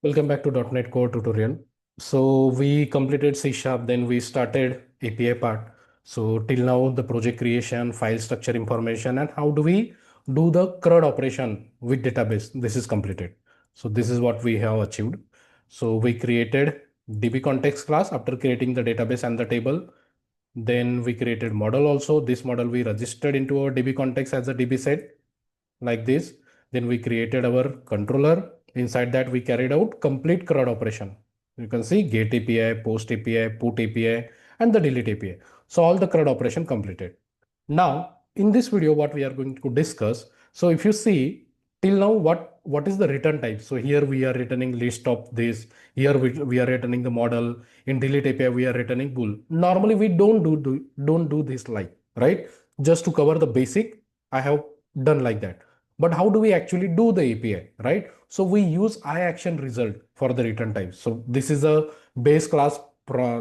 Welcome back to .NET Core tutorial. So we completed C Sharp, then we started API part. So till now the project creation, file structure information, and how do we do the CRUD operation with database. This is completed. So this is what we have achieved. So we created DB context class after creating the database and the table. Then we created model also. This model we registered into our DB context as a DB set like this. Then we created our controller. Inside that we carried out complete CRUD operation. You can see get API, post API, put API, and the delete API. So all the CRUD operation completed. Now in this video, what we are going to discuss. So if you see till now, what is the return type? So here we are returning list of this. Here we are returning the model. In delete API we are returning bool. Normally we don't do this like, right? Just to cover the basic, I have done like that. But how do we actually do the API, right? So we use IActionResult for the return type. So this is a base class.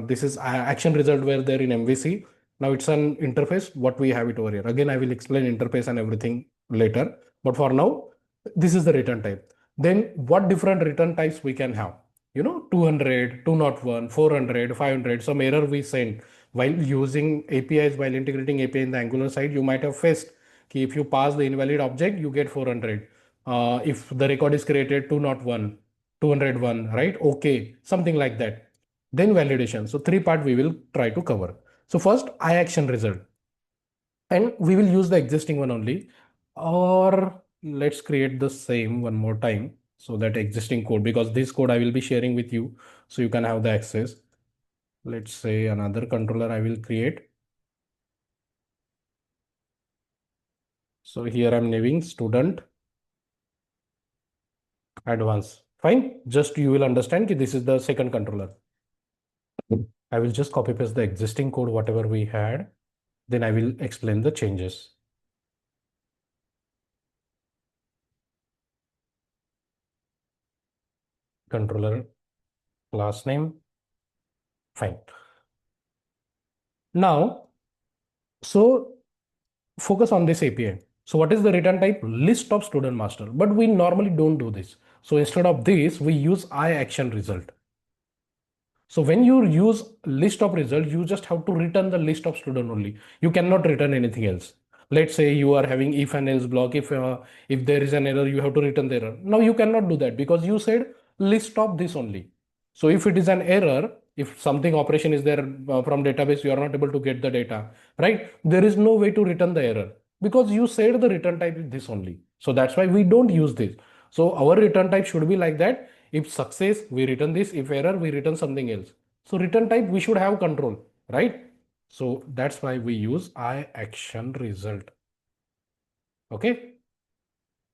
This is IActionResult where they're in MVC. Now it's an interface. What we have it over here. Again, I will explain interface and everything later. But for now, this is the return type. Then what different return types we can have? 200, 201, 400, 500, some error we send while using APIs, while integrating API in the Angular side, you might have faced if you pass the invalid object, you get 400. If the record is created 201, 201, right? Okay, something like that. Then validation. So three part we will try to cover. So first, IActionResult. And we will use the existing one only. Or let's create the same one more time. So that existing code, because this code I will be sharing with you. So you can have the access. Let's say another controller I will create. So here I'm naming student advanced. Fine. Just you will understand that this is the second controller. I will just copy paste the existing code, whatever we had. Then I will explain the changes. Controller class name. Fine. Now, so focus on this API. So what is the return type? List of student master. But we normally don't do this. So instead of this, we use IActionResult. So when you use list of result, you just have to return the list of student only. You cannot return anything else. Let's say you are having if and else block. If there is an error, you have to return the error. Now you cannot do that because you said list of this only. So if it is an error, if something operation is there from database, you are not able to get the data, right? There is no way to return the error because you said the return type is this only. So that's why we don't use this. So our return type should be like that. If success, we return this. If error, we return something else. So return type, we should have control, right? So that's why we use IActionResult. Okay.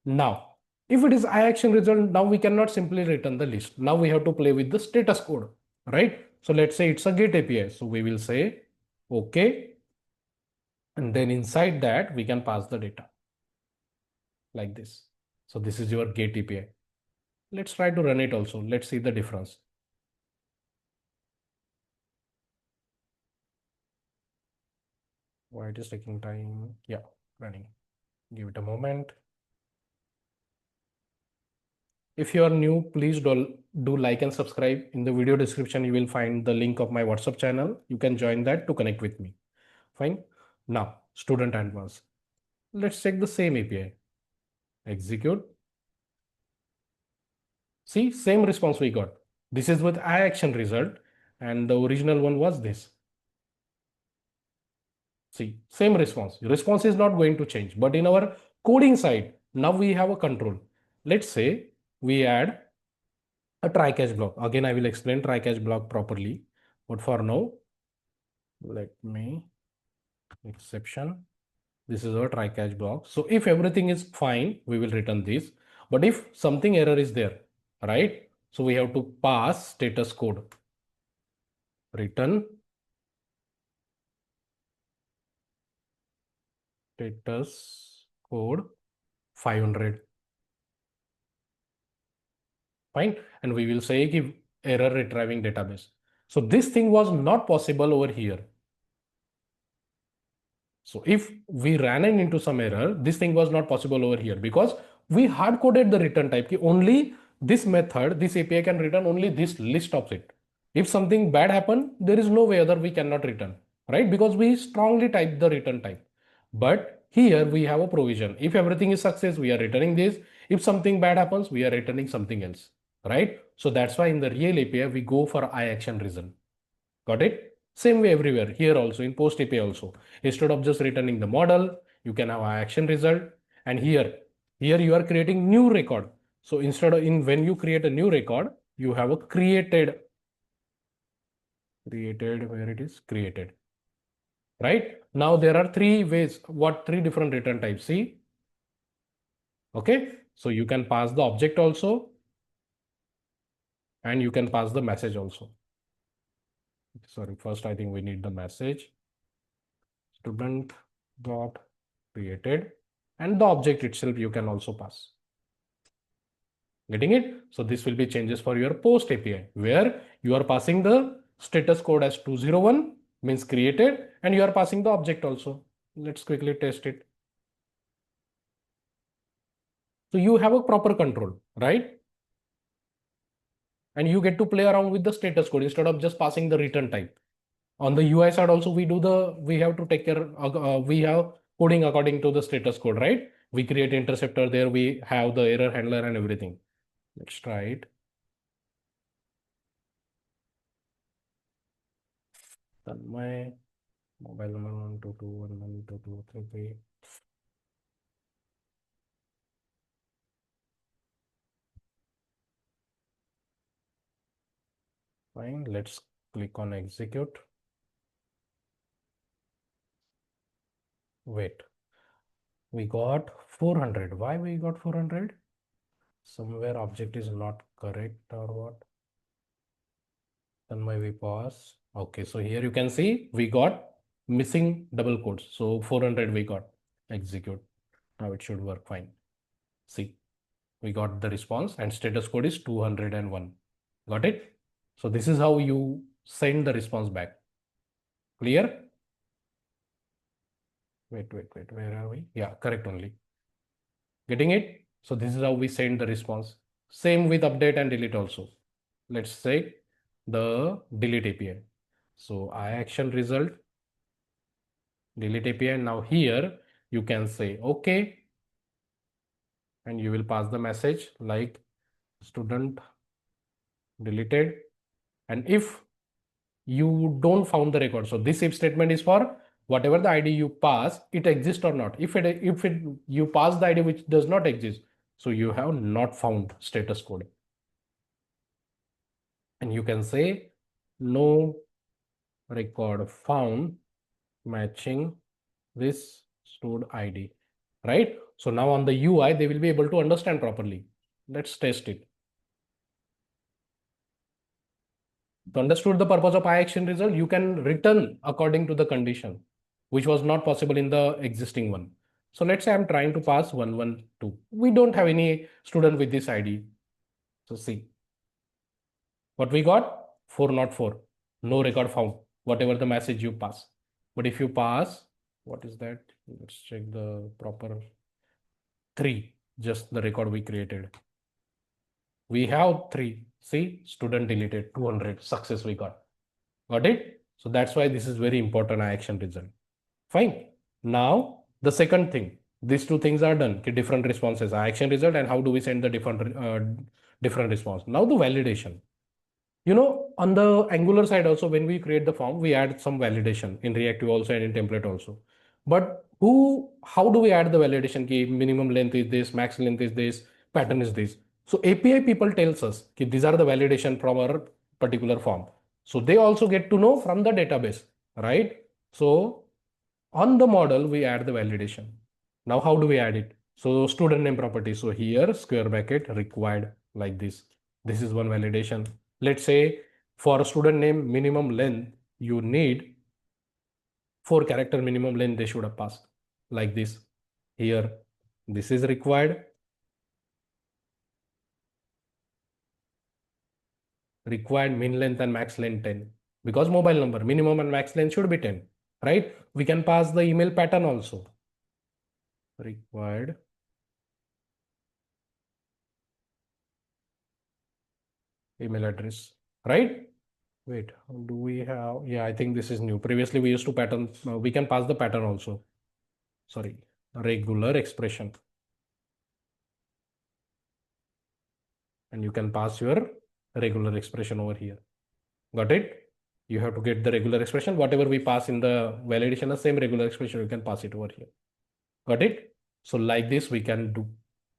Now, if it is IActionResult, now we cannot simply return the list. Now we have to play with the status code, right? So let's say it's a get API. So we will say, okay. And then inside that, we can pass the data like this. So this is your get API. Let's try to run it also. Let's see the difference. Why it is taking time? Yeah, running. Give it a moment. If you are new, please do like and subscribe. In the video description, you will find the link of my WhatsApp channel. You can join that to connect with me. Fine. Now, student advanced. Let's check the same API. Execute. See, same response we got. This is with IActionResult, and the original one was this. See, same response. Response is not going to change, but in our coding side, now we have a control. Let's say we add a try catch block. Again, I will explain try catch block properly. But for now, let me exception. This is our try catch block. So if everything is fine, we will return this. But if something error is there, right? So we have to pass status code. Return status code 500. Fine. And we will say give error retrieving database. So this thing was not possible over here. So if we ran into some error, this thing was not possible over here because we hard coded the return type. Only this method, this API can return only this list of it. If something bad happen, there is no way other we cannot return, right? Because we strongly type the return type. But here we have a provision. If everything is success, we are returning this. If something bad happens, we are returning something else, right? So that's why in the real API, we go for IActionResult. Got it? Same way everywhere. Here also in post API also. Instead of just returning the model, you can have IActionResult. And here you are creating new record. So instead of when you create a new record, you have a created where it is created. Right? Now there are three ways, three different return types. See? Okay. So you can pass the object also, and you can pass the message also. Sorry, first I think we need the message. Student dot created, and the object itself you can also pass. Getting it? So this will be changes for your post API, where you are passing the status code as 201 means created, and you are passing the object also. Let's quickly test it. So you have a proper control, right? And you get to play around with the status code instead of just passing the return type. On the UI side also, we have to take care, we have coding according to the status code, right? We create interceptor there, we have the error handler and everything. Let's try it. Then my mobile number 122112233. Fine, let's click on execute. Wait, we got 400. Why we got 400? Somewhere object is not correct or what? Then we pause. Okay, so here you can see we got missing double quotes. So 400 we got. Execute. Now it should work fine. See, we got the response and status code is 201. Got it? So this is how you send the response back. Clear? Wait, where are we? Yeah, correct only. Getting it? So this is how we send the response. Same with update and delete also. Let's say the delete API. So IActionResult, delete API. Now here you can say okay, and you will pass the message like student deleted. And if you don't found the record, so this if statement is for whatever the ID you pass, it exists or not. If you pass the ID which does not exist, so you have not found status code. And you can say no record found matching this stored ID, right? So now on the UI, they will be able to understand properly. Let's test it. To understood the purpose of IActionResult, you can return according to the condition, which was not possible in the existing one. So let's say I'm trying to pass 112. We don't have any student with this ID. So see, what we got? 404. No record found, whatever the message you pass. But if you pass, what is that? Let's check the proper 3, just the record we created. We have 3. See, student deleted 200, success we got. Got it? So that's why this is very important IActionResult. Fine. Now, the second thing, these two things are done. Different responses, IActionResult, and how do we send the different response. Now the validation. On the Angular side also, when we create the form, we add some validation in reactive also and in template also. But how do we add the validation key? Minimum length is this, max length is this, pattern is this. So API people tells us these are the validation from our particular form. So they also get to know from the database, right? So on the model, we add the validation. Now, how do we add it? So student name property. So here square bracket required like this. This is one validation. Let's say for a student name minimum length, you need 4-character minimum length they should have passed like this. Here, this is required. Required min length and max length 10. Because mobile number, minimum and max length should be 10, right? We can pass the email pattern also. Required email address, right? Wait, do we have, yeah, I think this is new. Previously we used to pattern, we can pass the pattern also. Sorry, regular expression. And you can pass your regular expression over here. Got it? You have to get the regular expression. Whatever we pass in the validation, the same regular expression, you can pass it over here. Got it? So like this we can do.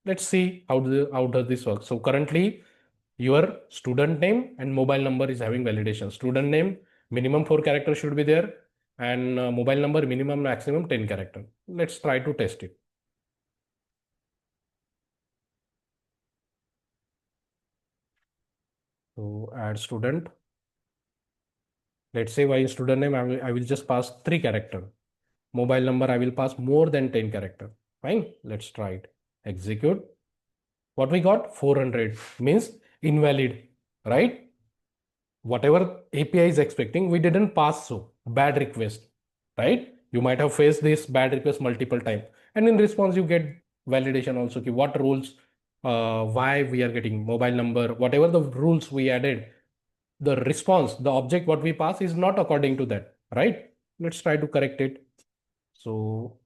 Let's see how does this work. So currently your student name and mobile number is having validation. Student name, minimum 4 characters should be there, and mobile number minimum maximum 10 character. Let's try to test it. So add student. Let's say my student name, I will just pass 3 character. Mobile number, I will pass more than 10 character. Fine. Let's try it. Execute. What we got? 400 means invalid, right? Whatever API is expecting, we didn't pass, so bad request, right? You might have faced this bad request multiple times. And in response, you get validation also. Okay, what rules, why we are getting mobile number, whatever the rules we added, the response, the object what we pass is not according to that, right? Let's try to correct it. So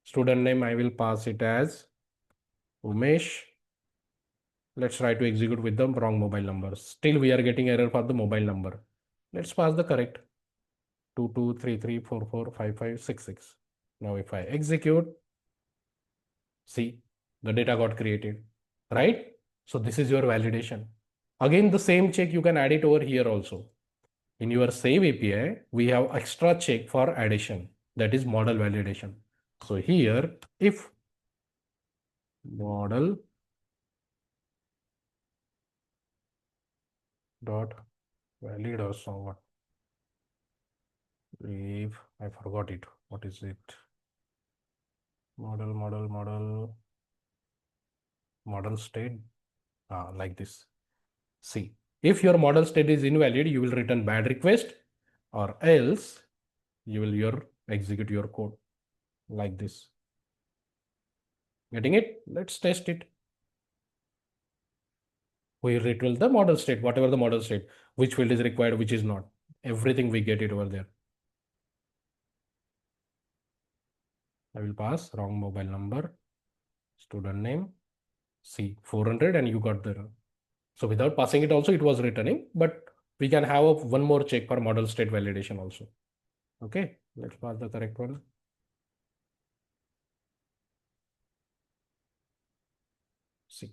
student name, I will pass it as Umesh. Let's try to execute with the wrong mobile number. Still we are getting error for the mobile number. Let's pass the correct 2233445566. Now if I execute, see the data got created, right? So this is your validation. Again, the same check you can add it over here also. In your save API, we have extra check for addition, that is model validation. So here, if model dot valid or so what, if I forgot it, what is it? Model state, like this. See, if your model state is invalid, you will return bad request, or else you will execute your code like this. Getting it? Let's test it. We retrieve the model state, whatever the model state, which field is required, which is not. Everything we get it over there. I will pass wrong mobile number, student name, see 400, and you got the. So without passing it also, it was returning, but we can have one more check for model state validation also. Okay, let's pass the correct one. See,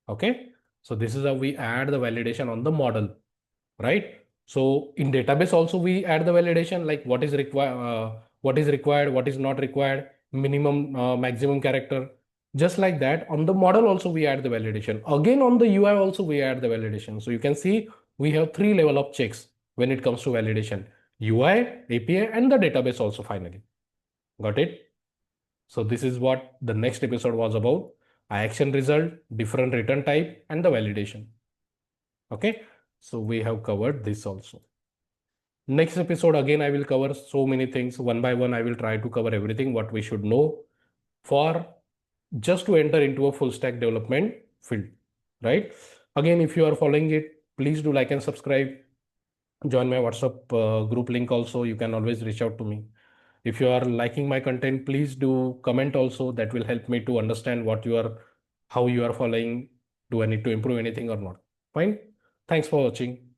okay. So this is how we add the validation on the model, right? So in database also we add the validation, like what is required, what is not required, minimum, maximum character. Just like that, on the model also we add the validation. Again, on the UI also we add the validation. So you can see we have 3 level of checks when it comes to validation: UI, API, and the database also finally. Got it? So this is what the next episode was about: IActionResult, different return type, and the validation. Okay, so we have covered this also. Next episode, again, I will cover so many things one by one. I will try to cover everything what we should know for just to enter into a full stack development field, right? Again, if you are following it, please do like and subscribe. Join my WhatsApp group link also. You can always reach out to me. If you are liking my content, please do comment also. That will help me to understand how you are following. Do I need to improve anything or not? Fine. Thanks for watching.